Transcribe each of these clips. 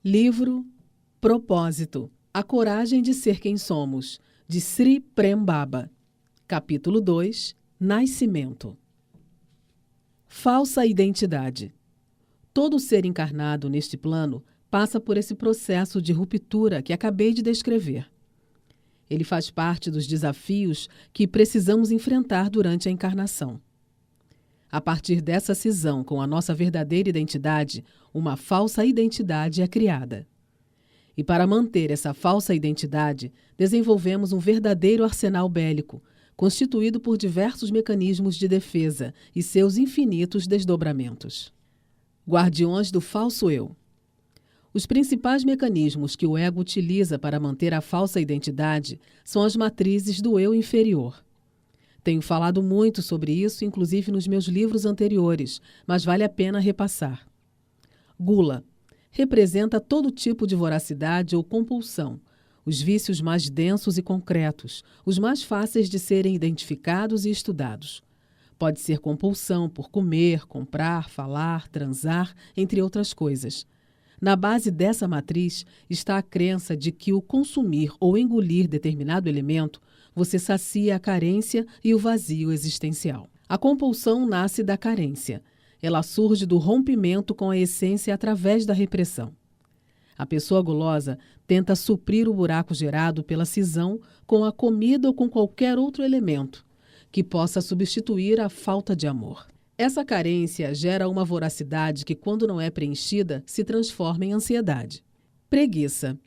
Livro Propósito. A coragem de ser quem somos, de Sri Prem Baba. Capítulo 2. Nascimento. Falsa identidade. Todo ser encarnado neste plano passa por esse processo de ruptura que acabei de descrever. Ele faz parte dos desafios que precisamos enfrentar durante a encarnação. A partir dessa cisão com a nossa verdadeira identidade, uma falsa identidade é criada. E para manter essa falsa identidade, desenvolvemos um verdadeiro arsenal bélico, constituído por diversos mecanismos de defesa e seus infinitos desdobramentos. Guardiões do falso eu. Os principais mecanismos que o ego utiliza para manter a falsa identidade são as matrizes do eu inferior. Tenho falado muito sobre isso, inclusive nos meus livros anteriores, mas vale a pena repassar. Gula representa todo tipo de voracidade ou compulsão, os vícios mais densos e concretos, os mais fáceis de serem identificados e estudados. Pode ser compulsão por comer, comprar, falar, transar, entre outras coisas. Na base dessa matriz está a crença de que o consumir ou engolir determinado elemento você sacia a carência e o vazio existencial. A compulsão nasce da carência. Ela surge do rompimento com a essência através da repressão. A pessoa gulosa tenta suprir o buraco gerado pela cisão com a comida ou com qualquer outro elemento que possa substituir a falta de amor. Essa carência gera uma voracidade que, quando não é preenchida, se transforma em ansiedade. Preguiça.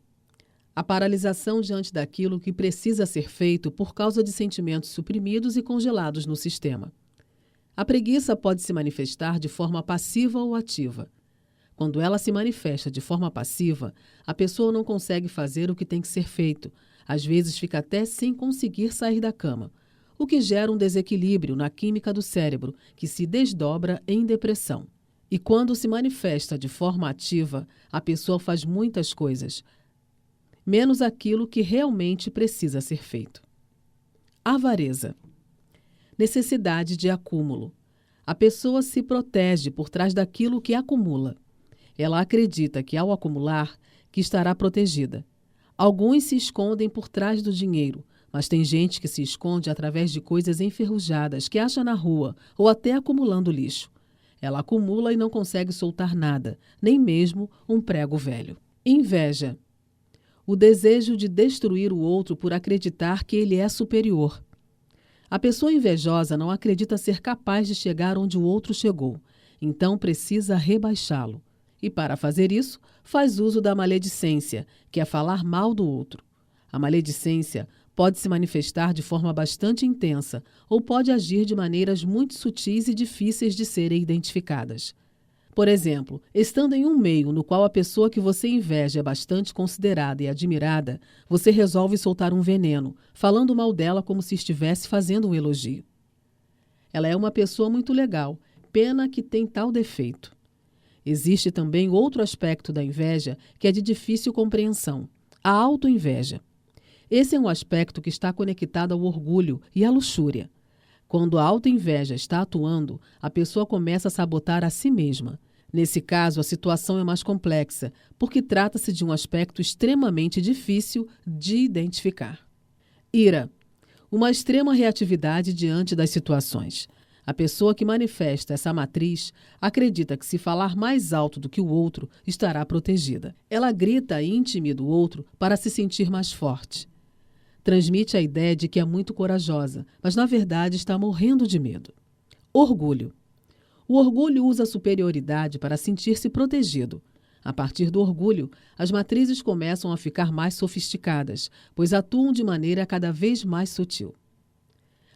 A paralisação diante daquilo que precisa ser feito por causa de sentimentos suprimidos e congelados no sistema. A preguiça pode se manifestar de forma passiva ou ativa. Quando ela se manifesta de forma passiva, a pessoa não consegue fazer o que tem que ser feito, às vezes fica até sem conseguir sair da cama, o que gera um desequilíbrio na química do cérebro, que se desdobra em depressão. E quando se manifesta de forma ativa, a pessoa faz muitas coisas, menos aquilo que realmente precisa ser feito. Avareza. Necessidade de acúmulo. A pessoa se protege por trás daquilo que acumula. Ela acredita que, ao acumular, que estará protegida. Alguns se escondem por trás do dinheiro, mas tem gente que se esconde através de coisas enferrujadas que acha na rua ou até acumulando lixo. Ela acumula e não consegue soltar nada, nem mesmo um prego velho. Inveja. O desejo de destruir o outro por acreditar que ele é superior. A pessoa invejosa não acredita ser capaz de chegar onde o outro chegou, então precisa rebaixá-lo. E para fazer isso, faz uso da maledicência, que é falar mal do outro. A maledicência pode se manifestar de forma bastante intensa ou pode agir de maneiras muito sutis e difíceis de serem identificadas. Por exemplo, estando em um meio no qual a pessoa que você inveja é bastante considerada e admirada, você resolve soltar um veneno, falando mal dela como se estivesse fazendo um elogio. Ela é uma pessoa muito legal, pena que tem tal defeito. Existe também outro aspecto da inveja que é de difícil compreensão, a autoinveja. Esse é um aspecto que está conectado ao orgulho e à luxúria. Quando a autoinveja está atuando, a pessoa começa a sabotar a si mesma. Nesse caso, a situação é mais complexa, porque trata-se de um aspecto extremamente difícil de identificar. Ira. Uma extrema reatividade diante das situações. A pessoa que manifesta essa matriz acredita que, se falar mais alto do que o outro, estará protegida. Ela grita e intimida o outro para se sentir mais forte. Transmite a ideia de que é muito corajosa, mas na verdade está morrendo de medo. Orgulho. O orgulho usa a superioridade para sentir-se protegido. A partir do orgulho, as matrizes começam a ficar mais sofisticadas, pois atuam de maneira cada vez mais sutil.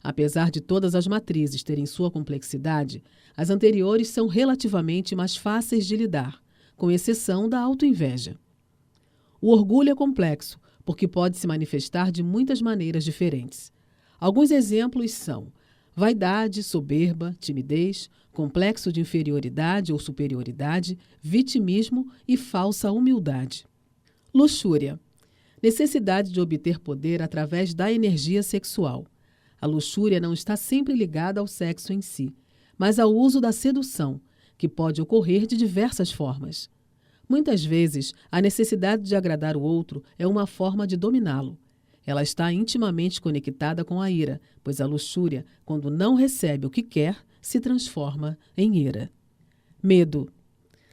Apesar de todas as matrizes terem sua complexidade, as anteriores são relativamente mais fáceis de lidar, com exceção da autoinveja. O orgulho é complexo, porque pode se manifestar de muitas maneiras diferentes. Alguns exemplos são vaidade, soberba, timidez, complexo de inferioridade ou superioridade, vitimismo e falsa humildade. Luxúria. Necessidade de obter poder através da energia sexual. A luxúria não está sempre ligada ao sexo em si, mas ao uso da sedução, que pode ocorrer de diversas formas. Muitas vezes, a necessidade de agradar o outro é uma forma de dominá-lo. Ela está intimamente conectada com a ira, pois a luxúria, quando não recebe o que quer, se transforma em ira. Medo.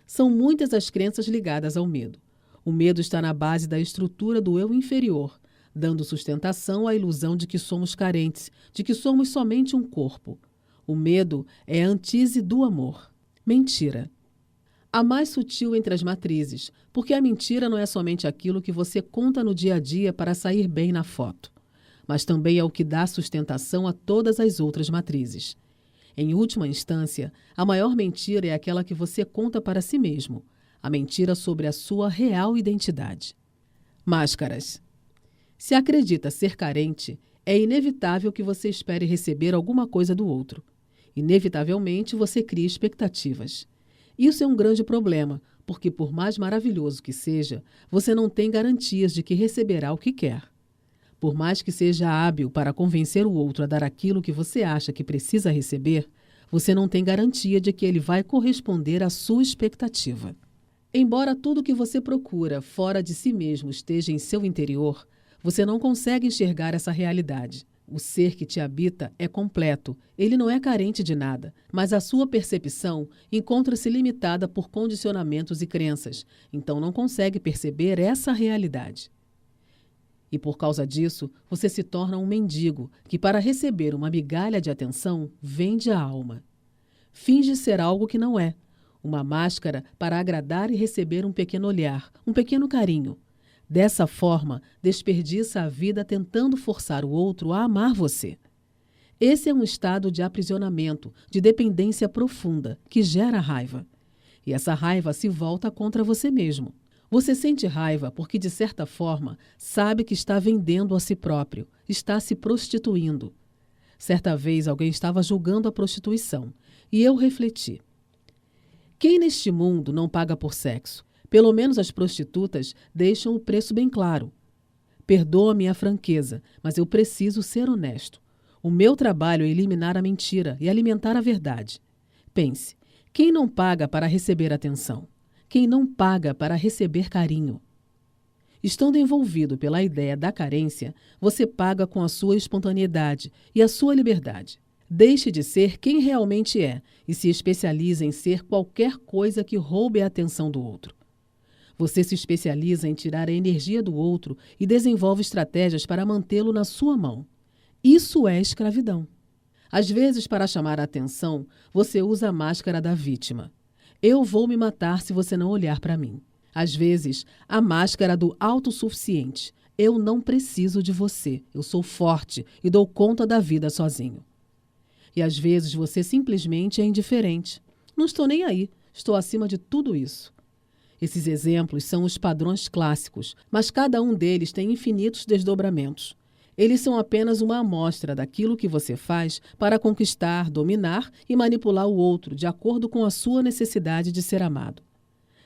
São muitas as crenças ligadas ao medo. O medo está na base da estrutura do eu inferior, dando sustentação à ilusão de que somos carentes, de que somos somente um corpo. O medo é a antítese do amor. Mentira. A mais sutil entre as matrizes, porque a mentira não é somente aquilo que você conta no dia a dia para sair bem na foto, mas também é o que dá sustentação a todas as outras matrizes. Em última instância, a maior mentira é aquela que você conta para si mesmo, a mentira sobre a sua real identidade. Máscaras. Se acredita ser carente, é inevitável que você espere receber alguma coisa do outro. Inevitavelmente, você cria expectativas. Isso é um grande problema, porque por mais maravilhoso que seja, você não tem garantias de que receberá o que quer. Por mais que seja hábil para convencer o outro a dar aquilo que você acha que precisa receber, você não tem garantia de que ele vai corresponder à sua expectativa. Embora tudo que você procura fora de si mesmo esteja em seu interior, você não consegue enxergar essa realidade. O ser que te habita é completo, ele não é carente de nada, mas a sua percepção encontra-se limitada por condicionamentos e crenças, então não consegue perceber essa realidade. E por causa disso, você se torna um mendigo que, para receber uma migalha de atenção, vende a alma. Finge ser algo que não é, uma máscara para agradar e receber um pequeno olhar, um pequeno carinho. Dessa forma, desperdiça a vida tentando forçar o outro a amar você. Esse é um estado de aprisionamento, de dependência profunda, que gera raiva. E essa raiva se volta contra você mesmo. Você sente raiva porque, de certa forma, sabe que está vendendo a si próprio, está se prostituindo. Certa vez alguém estava julgando a prostituição, e eu refleti. Quem neste mundo não paga por sexo? Pelo menos as prostitutas deixam o preço bem claro. Perdoa-me a franqueza, mas eu preciso ser honesto. O meu trabalho é eliminar a mentira e alimentar a verdade. Pense, quem não paga para receber atenção? Quem não paga para receber carinho? Estando envolvido pela ideia da carência, você paga com a sua espontaneidade e a sua liberdade. Deixe de ser quem realmente é e se especialize em ser qualquer coisa que roube a atenção do outro. Você se especializa em tirar a energia do outro e desenvolve estratégias para mantê-lo na sua mão. Isso é escravidão. Às vezes, para chamar a atenção, você usa a máscara da vítima. Eu vou me matar se você não olhar para mim. Às vezes, a máscara do autossuficiente. Eu não preciso de você. Eu sou forte e dou conta da vida sozinho. E às vezes você simplesmente é indiferente. Não estou nem aí. Estou acima de tudo isso. Esses exemplos são os padrões clássicos, mas cada um deles tem infinitos desdobramentos. Eles são apenas uma amostra daquilo que você faz para conquistar, dominar e manipular o outro de acordo com a sua necessidade de ser amado.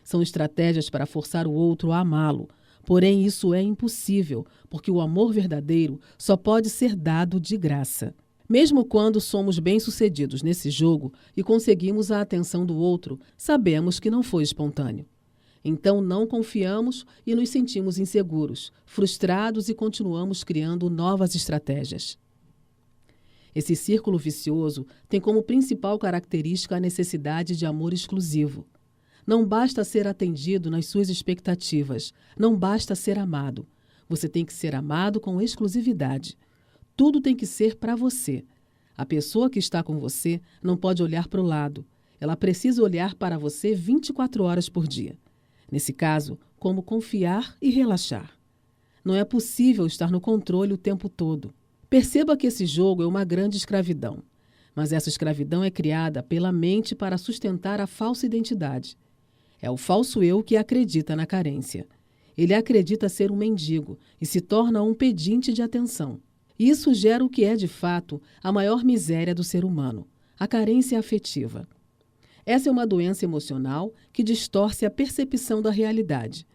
São estratégias para forçar o outro a amá-lo, porém isso é impossível, porque o amor verdadeiro só pode ser dado de graça. Mesmo quando somos bem-sucedidos nesse jogo e conseguimos a atenção do outro, sabemos que não foi espontâneo. Então não confiamos e nos sentimos inseguros, frustrados e continuamos criando novas estratégias. Esse círculo vicioso tem como principal característica a necessidade de amor exclusivo. Não basta ser atendido nas suas expectativas, não basta ser amado. Você tem que ser amado com exclusividade. Tudo tem que ser para você. A pessoa que está com você não pode olhar para o lado. Ela precisa olhar para você 24 horas por dia. Nesse caso, como confiar e relaxar. Não é possível estar no controle o tempo todo. Perceba que esse jogo é uma grande escravidão. Mas essa escravidão é criada pela mente para sustentar a falsa identidade. É o falso eu que acredita na carência. Ele acredita ser um mendigo e se torna um pedinte de atenção. Isso gera o que é, de fato, a maior miséria do ser humano, a carência afetiva. Essa é uma doença emocional que distorce a percepção da realidade.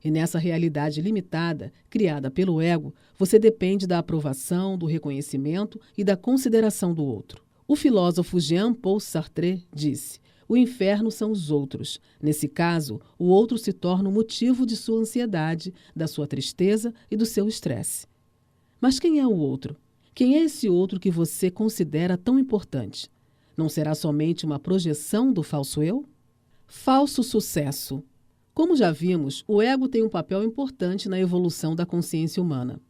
E nessa realidade limitada, criada pelo ego, você depende da aprovação, do reconhecimento e da consideração do outro. O filósofo Jean-Paul Sartre disse: O inferno são os outros. Nesse caso, o outro se torna o motivo de sua ansiedade, da sua tristeza e do seu estresse. Mas quem é o outro? Quem é esse outro que você considera tão importante? Não será somente uma projeção do falso eu? Falso sucesso. Como já vimos, o ego tem um papel importante na evolução da consciência humana.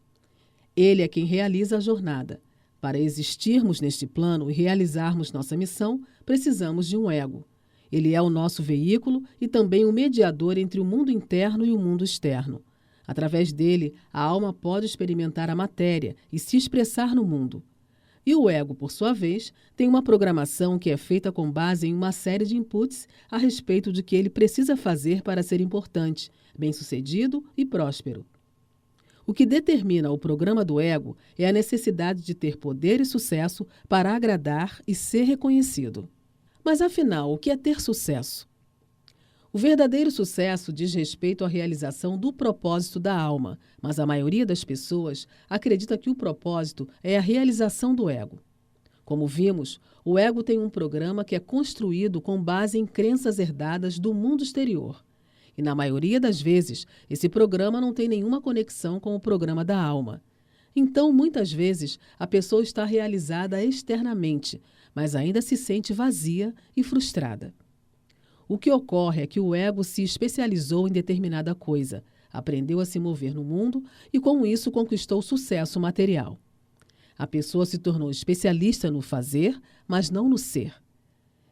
Ele é quem realiza a jornada. Para existirmos neste plano e realizarmos nossa missão, precisamos de um ego. Ele é o nosso veículo e também o mediador entre o mundo interno e o mundo externo. Através dele, a alma pode experimentar a matéria e se expressar no mundo. E o ego, por sua vez, tem uma programação que é feita com base em uma série de inputs a respeito de que ele precisa fazer para ser importante, bem-sucedido e próspero. O que determina o programa do ego é a necessidade de ter poder e sucesso para agradar e ser reconhecido. Mas afinal, o que é ter sucesso? O verdadeiro sucesso diz respeito à realização do propósito da alma, mas a maioria das pessoas acredita que o propósito é a realização do ego. Como vimos, o ego tem um programa que é construído com base em crenças herdadas do mundo exterior. E na maioria das vezes, esse programa não tem nenhuma conexão com o programa da alma. Então, muitas vezes, a pessoa está realizada externamente, mas ainda se sente vazia e frustrada. O que ocorre é que o ego se especializou em determinada coisa, aprendeu a se mover no mundo e, com isso, conquistou sucesso material. A pessoa se tornou especialista no fazer, mas não no ser.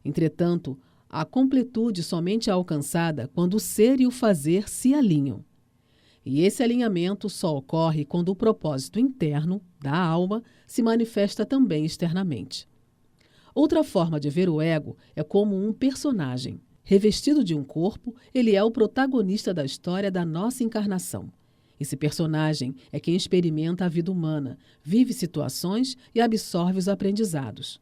Entretanto, a completude somente é alcançada quando o ser e o fazer se alinham. E esse alinhamento só ocorre quando o propósito interno, da alma, se manifesta também externamente. Outra forma de ver o ego é como um personagem. Revestido de um corpo, ele é o protagonista da história da nossa encarnação. Esse personagem é quem experimenta a vida humana, vive situações e absorve os aprendizados.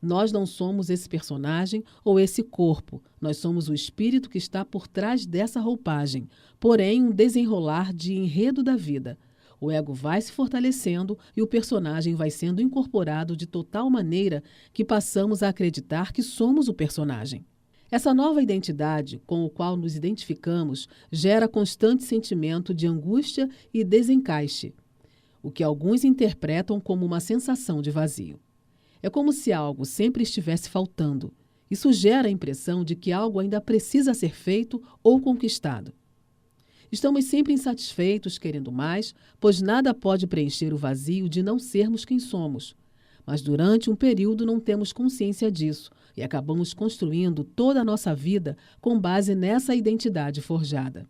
Nós não somos esse personagem ou esse corpo, nós somos o espírito que está por trás dessa roupagem, porém um desenrolar de enredo da vida. O ego vai se fortalecendo e o personagem vai sendo incorporado de tal maneira que passamos a acreditar que somos o personagem. Essa nova identidade, com o qual nos identificamos, gera constante sentimento de angústia e desencaixe, o que alguns interpretam como uma sensação de vazio. É como se algo sempre estivesse faltando. Isso gera a impressão de que algo ainda precisa ser feito ou conquistado. Estamos sempre insatisfeitos, querendo mais, pois nada pode preencher o vazio de não sermos quem somos. Mas durante um período não temos consciência disso e acabamos construindo toda a nossa vida com base nessa identidade forjada.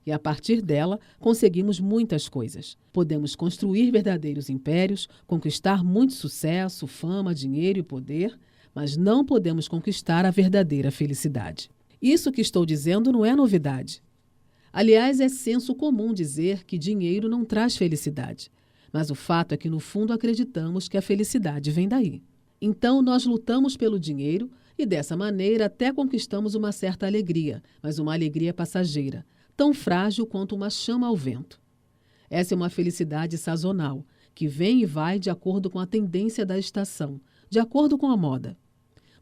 E a partir dela, conseguimos muitas coisas. Podemos construir verdadeiros impérios, conquistar muito sucesso, fama, dinheiro e poder, mas não podemos conquistar a verdadeira felicidade. Isso que estou dizendo não é novidade. Aliás, é senso comum dizer que dinheiro não traz felicidade. Mas o fato é que, no fundo, acreditamos que a felicidade vem daí. Então, nós lutamos pelo dinheiro e, dessa maneira, até conquistamos uma certa alegria, mas uma alegria passageira, tão frágil quanto uma chama ao vento. Essa é uma felicidade sazonal, que vem e vai de acordo com a tendência da estação, de acordo com a moda.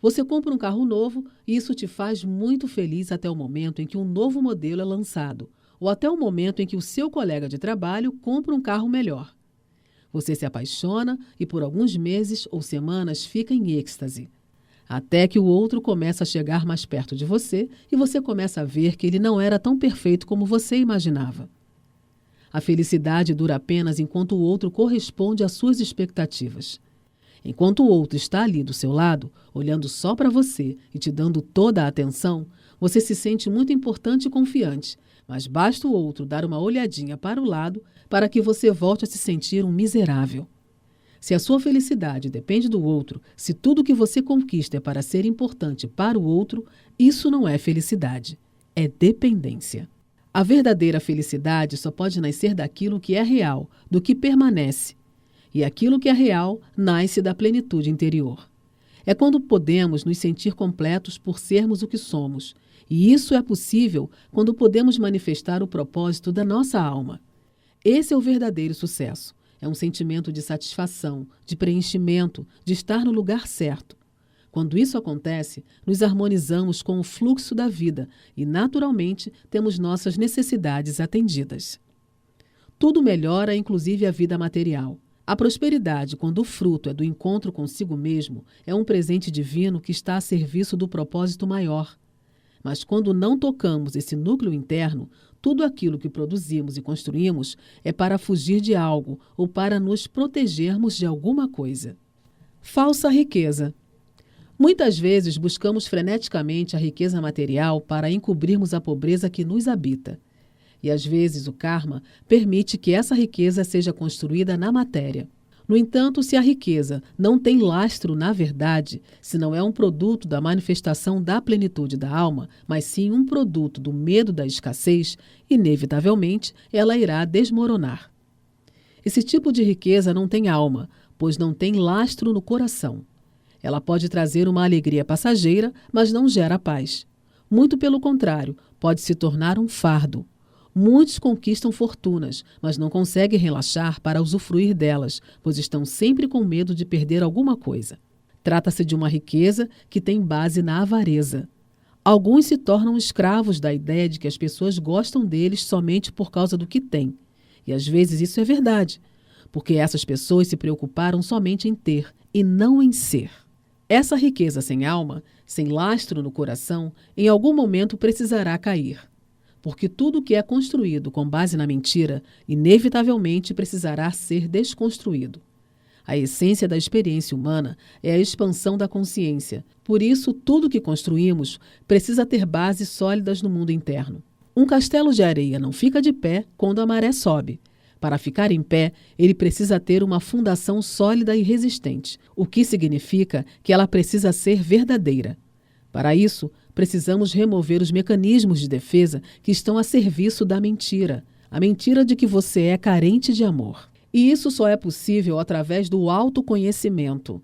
Você compra um carro novo e isso te faz muito feliz até o momento em que um novo modelo é lançado, ou até o momento em que o seu colega de trabalho compra um carro melhor. Você se apaixona e por alguns meses ou semanas fica em êxtase. Até que o outro começa a chegar mais perto de você e você começa a ver que ele não era tão perfeito como você imaginava. A felicidade dura apenas enquanto o outro corresponde às suas expectativas. Enquanto o outro está ali do seu lado, olhando só para você e te dando toda a atenção, você se sente muito importante e confiante, mas basta o outro dar uma olhadinha para o lado para que você volte a se sentir um miserável. Se a sua felicidade depende do outro, se tudo que você conquista é para ser importante para o outro, isso não é felicidade, é dependência. A verdadeira felicidade só pode nascer daquilo que é real, do que permanece. E aquilo que é real nasce da plenitude interior. É quando podemos nos sentir completos por sermos o que somos. E isso é possível quando podemos manifestar o propósito da nossa alma. Esse é o verdadeiro sucesso. É um sentimento de satisfação, de preenchimento, de estar no lugar certo. Quando isso acontece, nos harmonizamos com o fluxo da vida e, naturalmente, temos nossas necessidades atendidas. Tudo melhora, inclusive a vida material. A prosperidade, quando o fruto é do encontro consigo mesmo, é um presente divino que está a serviço do propósito maior. Mas quando não tocamos esse núcleo interno, tudo aquilo que produzimos e construímos é para fugir de algo ou para nos protegermos de alguma coisa. Falsa riqueza. Muitas vezes buscamos freneticamente a riqueza material para encobrirmos a pobreza que nos habita. E às vezes o karma permite que essa riqueza seja construída na matéria. No entanto, se a riqueza não tem lastro na verdade, se não é um produto da manifestação da plenitude da alma, mas sim um produto do medo da escassez, inevitavelmente ela irá desmoronar. Esse tipo de riqueza não tem alma, pois não tem lastro no coração. Ela pode trazer uma alegria passageira, mas não gera paz. Muito pelo contrário, pode se tornar um fardo. Muitos conquistam fortunas, mas não conseguem relaxar para usufruir delas, pois estão sempre com medo de perder alguma coisa. Trata-se de uma riqueza que tem base na avareza. Alguns se tornam escravos da ideia de que as pessoas gostam deles somente por causa do que têm. E às vezes isso é verdade, porque essas pessoas se preocuparam somente em ter e não em ser. Essa riqueza sem alma, sem lastro no coração, em algum momento precisará cair. Porque tudo que é construído com base na mentira, inevitavelmente precisará ser desconstruído. A essência da experiência humana é a expansão da consciência. Por isso, tudo que construímos precisa ter bases sólidas no mundo interno. Um castelo de areia não fica de pé quando a maré sobe. Para ficar em pé, ele precisa ter uma fundação sólida e resistente, o que significa que ela precisa ser verdadeira. Para isso, precisamos remover os mecanismos de defesa que estão a serviço da mentira, a mentira de que você é carente de amor. E isso só é possível através do autoconhecimento.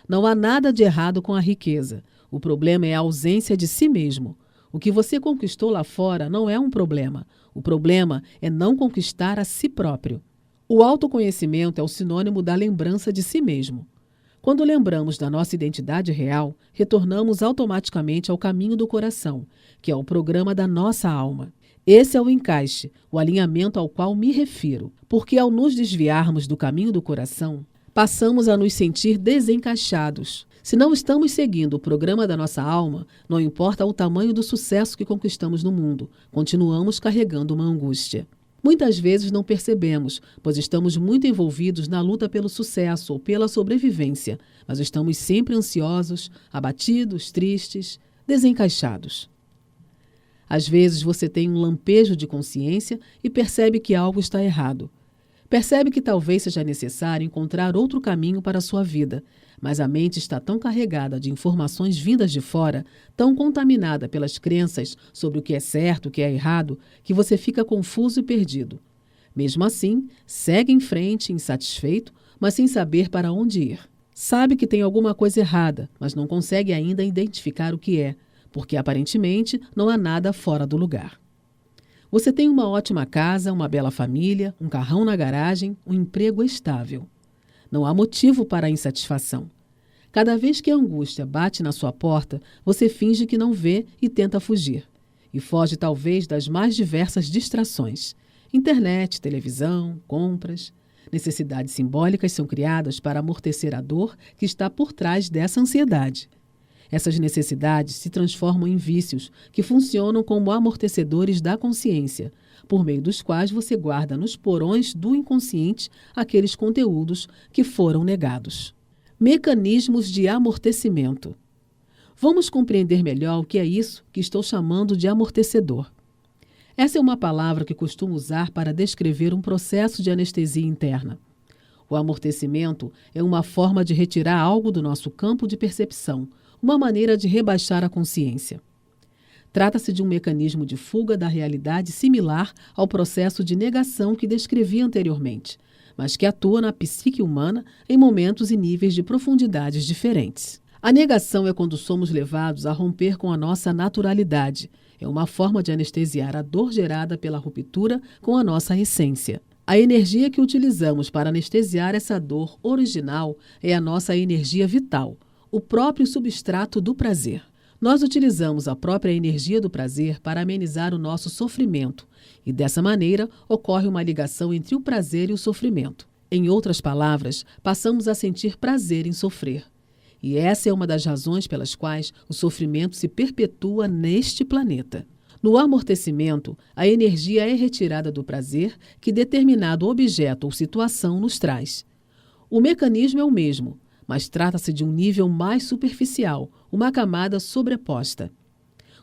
Não há nada de errado com a riqueza. O problema é a ausência de si mesmo. O que você conquistou lá fora não é um problema. O problema é não conquistar a si próprio. O autoconhecimento é o sinônimo da lembrança de si mesmo. Quando lembramos da nossa identidade real, retornamos automaticamente ao caminho do coração, que é o programa da nossa alma. Esse é o encaixe, o alinhamento ao qual me refiro, porque ao nos desviarmos do caminho do coração, passamos a nos sentir desencaixados. Se não estamos seguindo o programa da nossa alma, não importa o tamanho do sucesso que conquistamos no mundo, continuamos carregando uma angústia. Muitas vezes não percebemos, pois estamos muito envolvidos na luta pelo sucesso ou pela sobrevivência, mas estamos sempre ansiosos, abatidos, tristes, desencaixados. Às vezes você tem um lampejo de consciência e percebe que algo está errado. Percebe que talvez seja necessário encontrar outro caminho para a sua vida, mas a mente está tão carregada de informações vindas de fora, tão contaminada pelas crenças sobre o que é certo e o que é errado, que você fica confuso e perdido. Mesmo assim, segue em frente, insatisfeito, mas sem saber para onde ir. Sabe que tem alguma coisa errada, mas não consegue ainda identificar o que é, porque aparentemente não há nada fora do lugar. Você tem uma ótima casa, uma bela família, um carrão na garagem, um emprego estável. Não há motivo para a insatisfação. Cada vez que a angústia bate na sua porta, você finge que não vê e tenta fugir. E foge talvez das mais diversas distrações. Internet, televisão, compras. Necessidades simbólicas são criadas para amortecer a dor que está por trás dessa ansiedade. Essas necessidades se transformam em vícios que funcionam como amortecedores da consciência, por meio dos quais você guarda nos porões do inconsciente aqueles conteúdos que foram negados. Mecanismos de amortecimento. Vamos compreender melhor o que é isso que estou chamando de amortecedor. Essa é uma palavra que costumo usar para descrever um processo de anestesia interna. O amortecimento é uma forma de retirar algo do nosso campo de percepção, uma maneira de rebaixar a consciência. Trata-se de um mecanismo de fuga da realidade similar ao processo de negação que descrevi anteriormente, mas que atua na psique humana em momentos e níveis de profundidades diferentes. A negação é quando somos levados a romper com a nossa naturalidade. É uma forma de anestesiar a dor gerada pela ruptura com a nossa essência. A energia que utilizamos para anestesiar essa dor original é a nossa energia vital, o próprio substrato do prazer. Nós utilizamos a própria energia do prazer para amenizar o nosso sofrimento, e dessa maneira ocorre uma ligação entre o prazer e o sofrimento. Em outras palavras, passamos a sentir prazer em sofrer. E essa é uma das razões pelas quais o sofrimento se perpetua neste planeta. No amortecimento, a energia é retirada do prazer que determinado objeto ou situação nos traz. O mecanismo é o mesmo, mas trata-se de um nível mais superficial, uma camada sobreposta.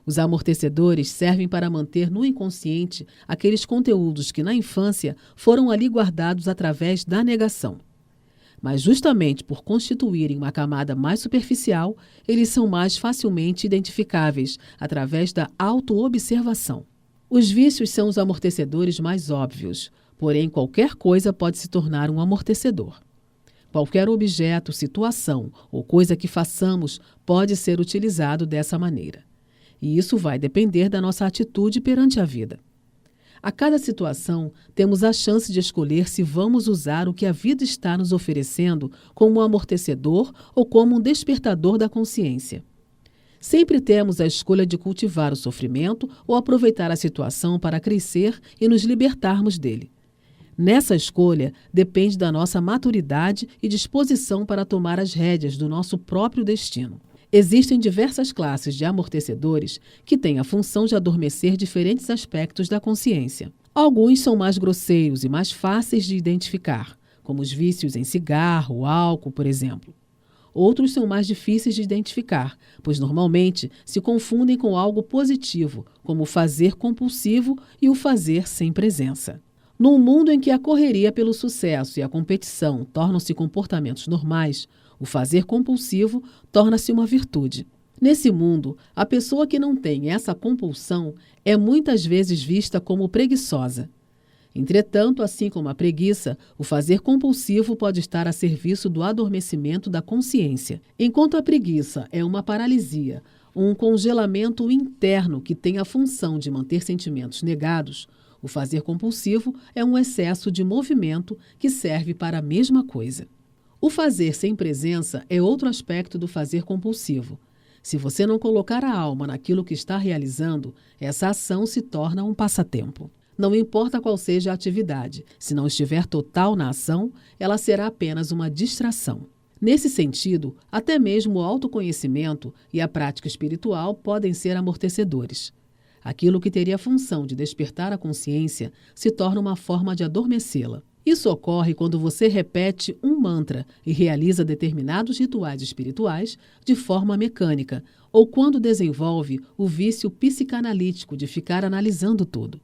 Os amortecedores servem para manter no inconsciente aqueles conteúdos que na infância foram ali guardados através da negação. Mas justamente por constituírem uma camada mais superficial, eles são mais facilmente identificáveis através da autoobservação. Os vícios são os amortecedores mais óbvios, porém qualquer coisa pode se tornar um amortecedor. Qualquer objeto, situação ou coisa que façamos pode ser utilizado dessa maneira. E isso vai depender da nossa atitude perante a vida. A cada situação, temos a chance de escolher se vamos usar o que a vida está nos oferecendo como um amortecedor ou como um despertador da consciência. Sempre temos a escolha de cultivar o sofrimento ou aproveitar a situação para crescer e nos libertarmos dele. Nessa escolha, depende da nossa maturidade e disposição para tomar as rédeas do nosso próprio destino. Existem diversas classes de amortecedores que têm a função de adormecer diferentes aspectos da consciência. Alguns são mais grosseiros e mais fáceis de identificar, como os vícios em cigarro, álcool, por exemplo. Outros são mais difíceis de identificar, pois normalmente se confundem com algo positivo, como o fazer compulsivo e o fazer sem presença. Num mundo em que a correria pelo sucesso e a competição tornam-se comportamentos normais, o fazer compulsivo torna-se uma virtude. Nesse mundo, a pessoa que não tem essa compulsão é muitas vezes vista como preguiçosa. Entretanto, assim como a preguiça, o fazer compulsivo pode estar a serviço do adormecimento da consciência. Enquanto a preguiça é uma paralisia, um congelamento interno que tem a função de manter sentimentos negados, o fazer compulsivo é um excesso de movimento que serve para a mesma coisa. O fazer sem presença é outro aspecto do fazer compulsivo. Se você não colocar a alma naquilo que está realizando, essa ação se torna um passatempo. Não importa qual seja a atividade, se não estiver total na ação, ela será apenas uma distração. Nesse sentido, até mesmo o autoconhecimento e a prática espiritual podem ser amortecedores. Aquilo que teria a função de despertar a consciência se torna uma forma de adormecê-la. Isso ocorre quando você repete um mantra e realiza determinados rituais espirituais de forma mecânica, ou quando desenvolve o vício psicanalítico de ficar analisando tudo.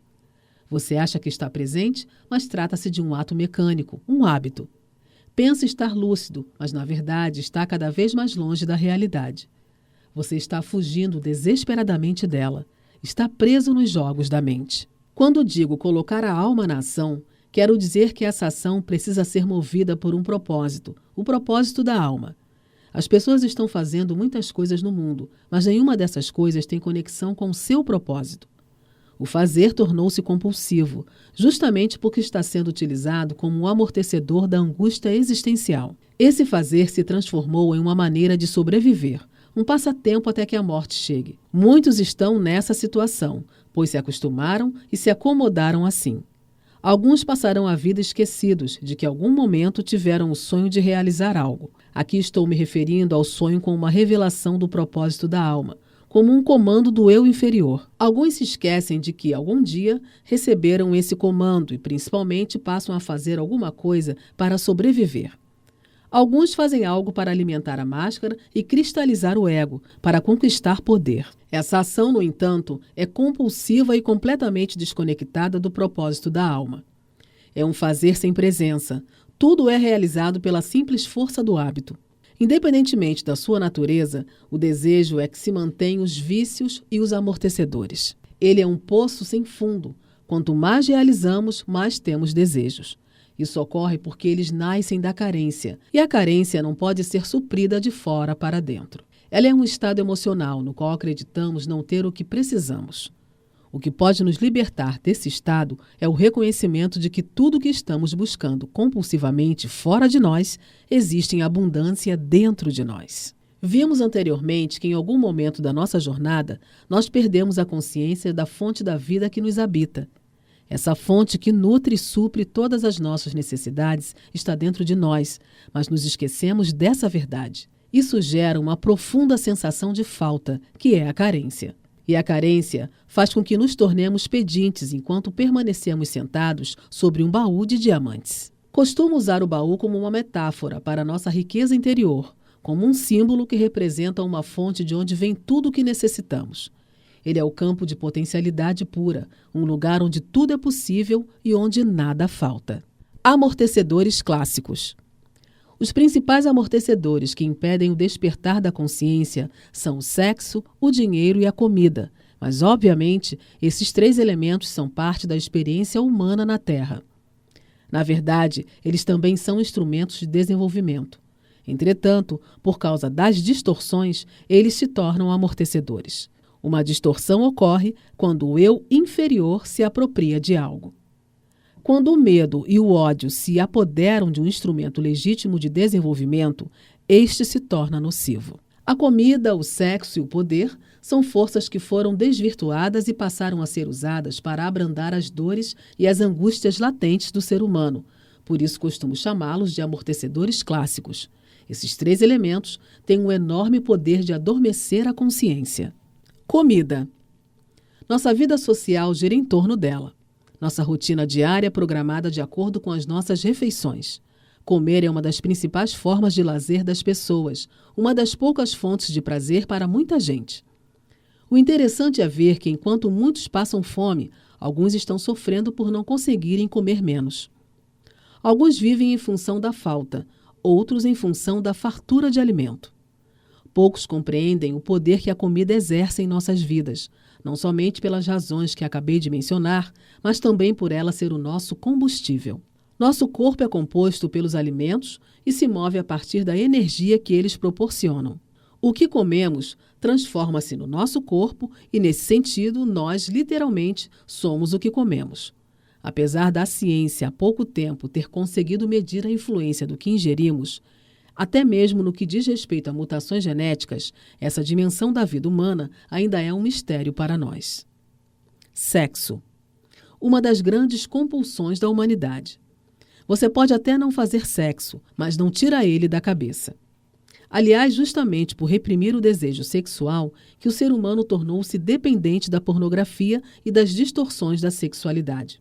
Você acha que está presente, mas trata-se de um ato mecânico, um hábito. Pensa estar lúcido, mas na verdade está cada vez mais longe da realidade. Você está fugindo desesperadamente dela. Está preso nos jogos da mente. Quando digo colocar a alma na ação, quero dizer que essa ação precisa ser movida por um propósito, o propósito da alma. As pessoas estão fazendo muitas coisas no mundo, mas nenhuma dessas coisas tem conexão com o seu propósito. O fazer tornou-se compulsivo, justamente porque está sendo utilizado como um amortecedor da angústia existencial. Esse fazer se transformou em uma maneira de sobreviver, um passatempo até que a morte chegue. Muitos estão nessa situação, pois se acostumaram e se acomodaram assim. Alguns passarão a vida esquecidos de que em algum momento tiveram o sonho de realizar algo. Aqui estou me referindo ao sonho com uma revelação do propósito da alma, como um comando do eu inferior. Alguns se esquecem de que, algum dia, receberam esse comando e, principalmente, passam a fazer alguma coisa para sobreviver. Alguns fazem algo para alimentar a máscara e cristalizar o ego, para conquistar poder. Essa ação, no entanto, é compulsiva e completamente desconectada do propósito da alma. É um fazer sem presença. Tudo é realizado pela simples força do hábito. Independentemente da sua natureza, o desejo é que se mantenham os vícios e os amortecedores. Ele é um poço sem fundo. Quanto mais realizamos, mais temos desejos. Isso ocorre porque eles nascem da carência, e a carência não pode ser suprida de fora para dentro. Ela é um estado emocional no qual acreditamos não ter o que precisamos. O que pode nos libertar desse estado é o reconhecimento de que tudo o que estamos buscando compulsivamente fora de nós existe em abundância dentro de nós. Vimos anteriormente que em algum momento da nossa jornada, nós perdemos a consciência da fonte da vida que nos habita. Essa fonte que nutre e supre todas as nossas necessidades está dentro de nós, mas nos esquecemos dessa verdade. Isso gera uma profunda sensação de falta, que é a carência. E a carência faz com que nos tornemos pedintes enquanto permanecemos sentados sobre um baú de diamantes. Costumo usar o baú como uma metáfora para a nossa riqueza interior, como um símbolo que representa uma fonte de onde vem tudo o que necessitamos. Ele é o campo de potencialidade pura, um lugar onde tudo é possível e onde nada falta. Amortecedores clássicos. Os principais amortecedores que impedem o despertar da consciência são o sexo, o dinheiro e a comida, mas, obviamente, esses 3 elementos são parte da experiência humana na Terra. Na verdade, eles também são instrumentos de desenvolvimento. Entretanto, por causa das distorções, eles se tornam amortecedores. Uma distorção ocorre quando o eu inferior se apropria de algo. Quando o medo e o ódio se apoderam de um instrumento legítimo de desenvolvimento, este se torna nocivo. A comida, o sexo e o poder são forças que foram desvirtuadas e passaram a ser usadas para abrandar as dores e as angústias latentes do ser humano. Por isso costumo chamá-los de amortecedores clássicos. Esses 3 elementos têm um enorme poder de adormecer a consciência. Comida. Nossa vida social gira em torno dela. Nossa rotina diária é programada de acordo com as nossas refeições. Comer é uma das principais formas de lazer das pessoas, uma das poucas fontes de prazer para muita gente. O interessante é ver que, enquanto muitos passam fome, alguns estão sofrendo por não conseguirem comer menos. Alguns vivem em função da falta, outros em função da fartura de alimento. Poucos compreendem o poder que a comida exerce em nossas vidas, não somente pelas razões que acabei de mencionar, mas também por ela ser o nosso combustível. Nosso corpo é composto pelos alimentos e se move a partir da energia que eles proporcionam. O que comemos transforma-se no nosso corpo e, nesse sentido, nós, literalmente, somos o que comemos. Apesar da ciência há pouco tempo ter conseguido medir a influência do que ingerimos, até mesmo no que diz respeito a mutações genéticas, essa dimensão da vida humana ainda é um mistério para nós. Sexo. Uma das grandes compulsões da humanidade. Você pode até não fazer sexo, mas não tira ele da cabeça. Aliás, justamente por reprimir o desejo sexual, que o ser humano tornou-se dependente da pornografia e das distorções da sexualidade.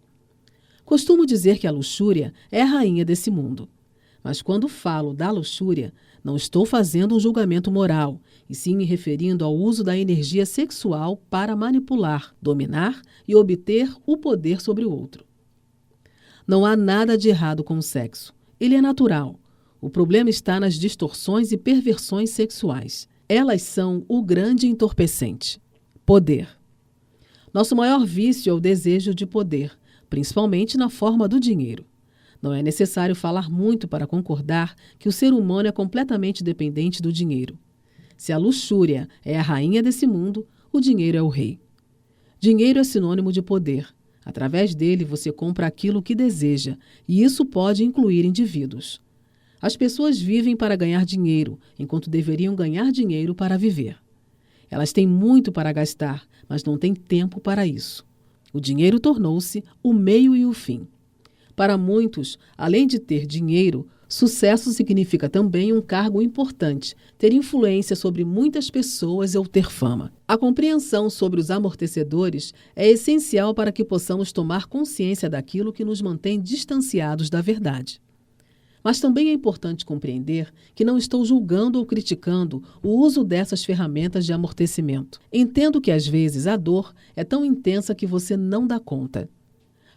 Costumo dizer que a luxúria é a rainha desse mundo. Mas quando falo da luxúria, não estou fazendo um julgamento moral, e sim me referindo ao uso da energia sexual para manipular, dominar e obter o poder sobre o outro. Não há nada de errado com o sexo. Ele é natural. O problema está nas distorções e perversões sexuais. Elas são o grande entorpecente. Poder. Nosso maior vício é o desejo de poder, principalmente na forma do dinheiro. Não é necessário falar muito para concordar que o ser humano é completamente dependente do dinheiro. Se a luxúria é a rainha desse mundo, o dinheiro é o rei. Dinheiro é sinônimo de poder. Através dele, você compra aquilo que deseja, e isso pode incluir indivíduos. As pessoas vivem para ganhar dinheiro, enquanto deveriam ganhar dinheiro para viver. Elas têm muito para gastar, mas não têm tempo para isso. O dinheiro tornou-se o meio e o fim. Para muitos, além de ter dinheiro, sucesso significa também um cargo importante, ter influência sobre muitas pessoas ou ter fama. A compreensão sobre os amortecedores é essencial para que possamos tomar consciência daquilo que nos mantém distanciados da verdade. Mas também é importante compreender que não estou julgando ou criticando o uso dessas ferramentas de amortecimento. Entendo que, às vezes, a dor é tão intensa que você não dá conta.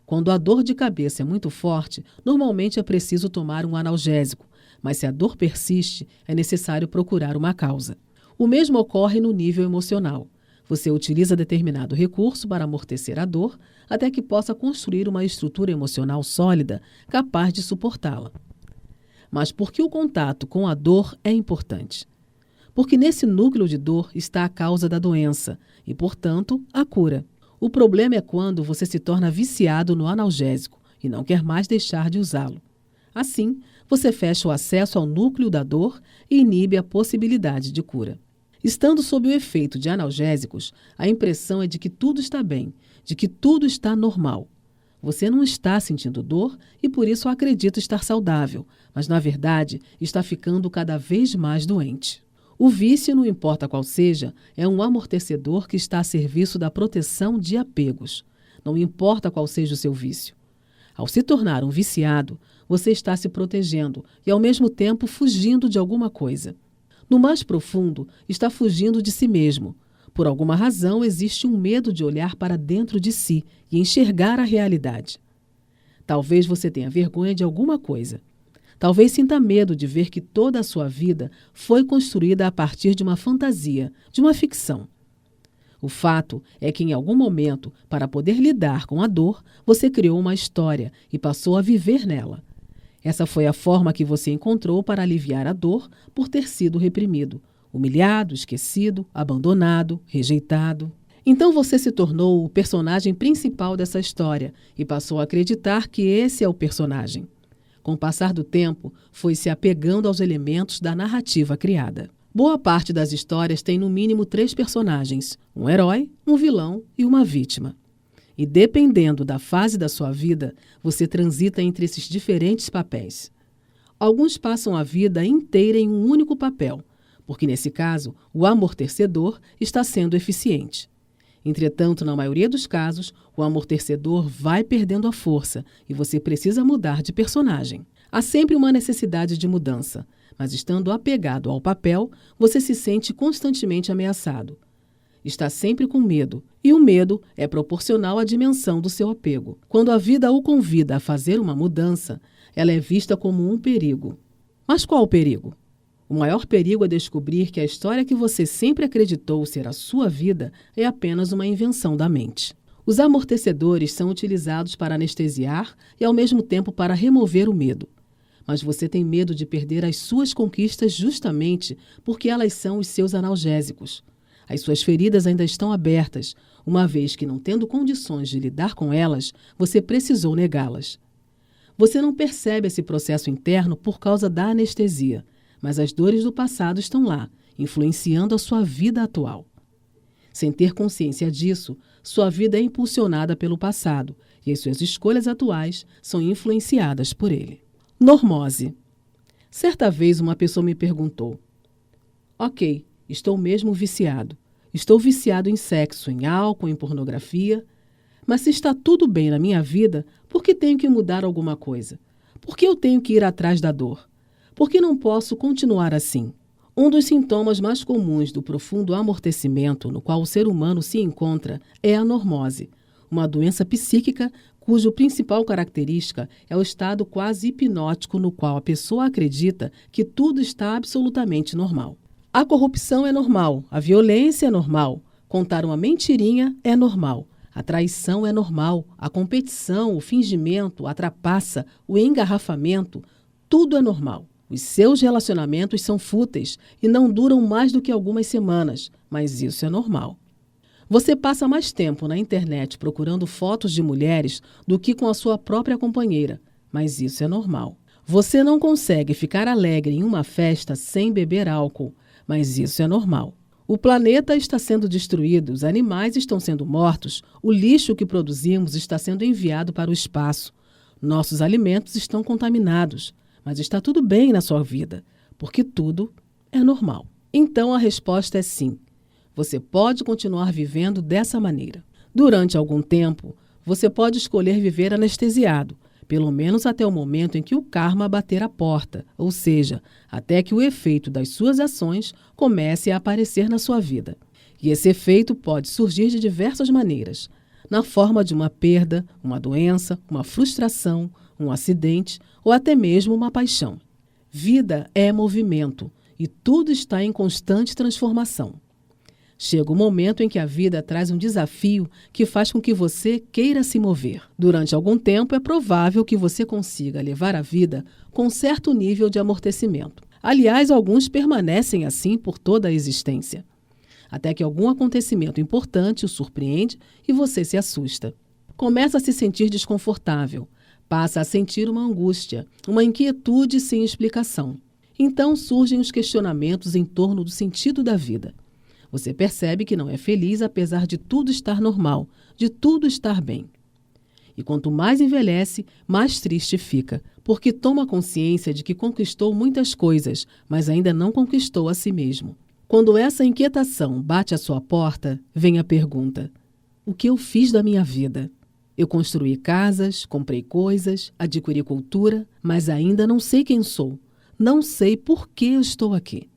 Quando a dor de cabeça é muito forte, normalmente é preciso tomar um analgésico, mas se a dor persiste, é necessário procurar uma causa. O mesmo ocorre no nível emocional. Você utiliza determinado recurso para amortecer a dor, até que possa construir uma estrutura emocional sólida, capaz de suportá-la. Mas por que o contato com a dor é importante? Porque nesse núcleo de dor está a causa da doença e, portanto, a cura. O problema é quando você se torna viciado no analgésico e não quer mais deixar de usá-lo. Assim, você fecha o acesso ao núcleo da dor e inibe a possibilidade de cura. Estando sob o efeito de analgésicos, a impressão é de que tudo está bem, de que tudo está normal. Você não está sentindo dor e por isso acredita estar saudável, mas na verdade está ficando cada vez mais doente. O vício, não importa qual seja, é um amortecedor que está a serviço da proteção de apegos. Não importa qual seja o seu vício. Ao se tornar um viciado, você está se protegendo e ao mesmo tempo fugindo de alguma coisa. No mais profundo, está fugindo de si mesmo. Por alguma razão, existe um medo de olhar para dentro de si e enxergar a realidade. Talvez você tenha vergonha de alguma coisa. Talvez sinta medo de ver que toda a sua vida foi construída a partir de uma fantasia, de uma ficção. O fato é que, em algum momento, para poder lidar com a dor, você criou uma história e passou a viver nela. Essa foi a forma que você encontrou para aliviar a dor por ter sido reprimido, humilhado, esquecido, abandonado, rejeitado. Então você se tornou o personagem principal dessa história e passou a acreditar que esse é o personagem. Com o passar do tempo, foi se apegando aos elementos da narrativa criada. Boa parte das histórias tem no mínimo 3 personagens, um herói, um vilão e uma vítima. E dependendo da fase da sua vida, você transita entre esses diferentes papéis. Alguns passam a vida inteira em um único papel, porque nesse caso, o amortecedor está sendo eficiente. Entretanto, na maioria dos casos, o amortecedor vai perdendo a força e você precisa mudar de personagem. Há sempre uma necessidade de mudança, mas estando apegado ao papel, você se sente constantemente ameaçado. Está sempre com medo, e o medo é proporcional à dimensão do seu apego. Quando a vida o convida a fazer uma mudança, ela é vista como um perigo. Mas qual o perigo? O maior perigo é descobrir que a história que você sempre acreditou ser a sua vida é apenas uma invenção da mente. Os amortecedores são utilizados para anestesiar e, ao mesmo tempo, para remover o medo. Mas você tem medo de perder as suas conquistas justamente porque elas são os seus analgésicos. As suas feridas ainda estão abertas, uma vez que, não tendo condições de lidar com elas, você precisou negá-las. Você não percebe esse processo interno por causa da anestesia, mas as dores do passado estão lá, influenciando a sua vida atual. Sem ter consciência disso, sua vida é impulsionada pelo passado e as suas escolhas atuais são influenciadas por ele. Normose. Certa vez uma pessoa me perguntou: Ok, estou mesmo viciado. Estou viciado em sexo, em álcool, em pornografia. Mas se está tudo bem na minha vida, por que tenho que mudar alguma coisa? Por que eu tenho que ir atrás da dor? Por que não posso continuar assim? Um dos sintomas mais comuns do profundo amortecimento no qual o ser humano se encontra é a normose, uma doença psíquica cuja principal característica é o estado quase hipnótico no qual a pessoa acredita que tudo está absolutamente normal. A corrupção é normal, a violência é normal, contar uma mentirinha é normal, a traição é normal, a competição, o fingimento, a trapaça, o engarrafamento, tudo é normal. Os seus relacionamentos são fúteis e não duram mais do que algumas semanas, mas isso é normal. Você passa mais tempo na internet procurando fotos de mulheres do que com a sua própria companheira, mas isso é normal. Você não consegue ficar alegre em uma festa sem beber álcool, mas isso é normal. O planeta está sendo destruído, os animais estão sendo mortos, o lixo que produzimos está sendo enviado para o espaço. Nossos alimentos estão contaminados, mas está tudo bem na sua vida, porque tudo é normal. Então a resposta é sim. Você pode continuar vivendo dessa maneira. Durante algum tempo, você pode escolher viver anestesiado, pelo menos até o momento em que o karma bater a porta, ou seja, até que o efeito das suas ações comece a aparecer na sua vida. E esse efeito pode surgir de diversas maneiras, na forma de uma perda, uma doença, uma frustração, um acidente ou até mesmo uma paixão. Vida é movimento e tudo está em constante transformação. Chega o momento em que a vida traz um desafio que faz com que você queira se mover. Durante algum tempo, é provável que você consiga levar a vida com certo nível de amortecimento. Aliás, alguns permanecem assim por toda a existência. Até que algum acontecimento importante o surpreende e você se assusta. Começa a se sentir desconfortável. Passa a sentir uma angústia, uma inquietude sem explicação. Então surgem os questionamentos em torno do sentido da vida. Você percebe que não é feliz apesar de tudo estar normal, de tudo estar bem. E quanto mais envelhece, mais triste fica, porque toma consciência de que conquistou muitas coisas, mas ainda não conquistou a si mesmo. Quando essa inquietação bate à sua porta, vem a pergunta: o que eu fiz da minha vida? Eu construí casas, comprei coisas, adquiri cultura, mas ainda não sei quem sou. Não sei por que eu estou aqui.